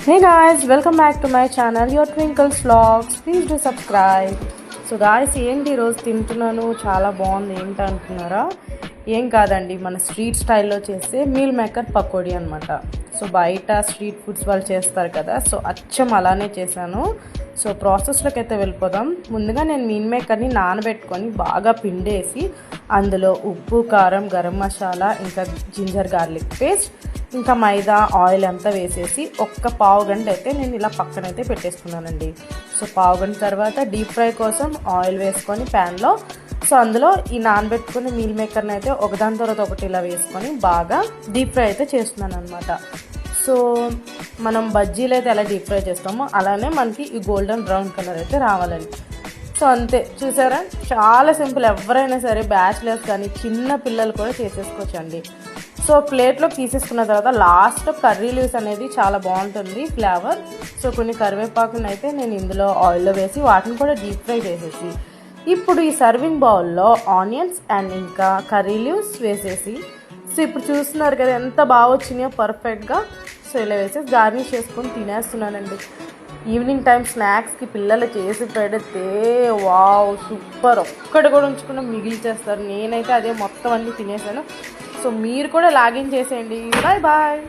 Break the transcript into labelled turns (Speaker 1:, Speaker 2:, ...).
Speaker 1: Hey guys, welcome back to my channel, your Twinkles Vlogs. Please do subscribe. So guys ఏంటి ఈరోజు తింటున్నాను, చాలా బాగుంది. ఏంటి అంటున్నారా? ఏం కాదండి, మన స్ట్రీట్ స్టైల్లో చేసే మీల్ మేకర్ పకోడీ అనమాట. సో బయట స్ట్రీట్ ఫుడ్స్ వాళ్ళు చేస్తారు కదా, సో అచ్చం అలానే చేశాను. సో ప్రాసెస్లోకి అయితే వెళ్ళిపోదాం. ముందుగా నేను మీల్ మేకర్ని నానబెట్టుకొని బాగా పిండేసి అందులో ఉప్పు, కారం, గరం మసాలా, ఇంకా జింజర్ గార్లిక్ పేస్ట్, ఇంకా మైదా, ఆయిల్ అంతా వేసేసి ఒక్క పావు గంట అయితే నేను ఇలా పక్కనైతే పెట్టేసుకున్నానండి. సో పావు గంట తర్వాత డీప్ ఫ్రై కోసం ఆయిల్ వేసుకొని ప్యాన్లో, సో అందులో ఈ నానబెట్టుకుని మీల్ మేకర్ని అయితే ఒకదాని తర్వాత ఒకటి ఇలా వేసుకొని బాగా డీప్ ఫ్రై అయితే చేస్తున్నాను అనమాట. సో మనం బజ్జీలు అయితే ఎలా డీప్ ఫ్రై చేస్తామో అలానే మనకి ఈ గోల్డెన్ బ్రౌన్ కలర్ అయితే రావాలండి. సో అంతే, చూసారా, చాలా సింపుల్. ఎవరైనా సరే బ్యాచిలర్స్ కానీ చిన్న పిల్లలు కూడా చేసేసుకోవచ్చండి. సో ప్లేట్లో తీసేసుకున్న తర్వాత లాస్ట్ కర్రీ లీవ్స్ అనేది చాలా బాగుంటుంది ఫ్లేవర్. సో కొన్ని కరివేపాకుని అయితే నేను ఇందులో ఆయిల్లో వేసి వాటిని కూడా డీప్ ఫ్రై చేసేసి ఇప్పుడు ఈ సర్వింగ్ బౌల్లో ఆనియన్స్ అండ్ ఇంకా కర్రీ లీవ్స్ వేసేసి, సో ఇప్పుడు చూస్తున్నారు కదా ఎంత బాగా వచ్చినాయో పర్ఫెక్ట్గా. సో ఇలా వేసేసి గార్నిష్ చేసుకొని తినేస్తున్నానండి. ఈవినింగ్ టైం స్నాక్స్కి పిల్లలు చేసి పెడితే వావ్ సూపర్, ఒక్కటి కూడా ఉంచుకున్న మిగిలిచేస్తారు. నేనైతే అదే మొత్తం అన్నీ తినేసాను. సో మీరు కూడా లాగిన్ చేసేయండి. Bye bye.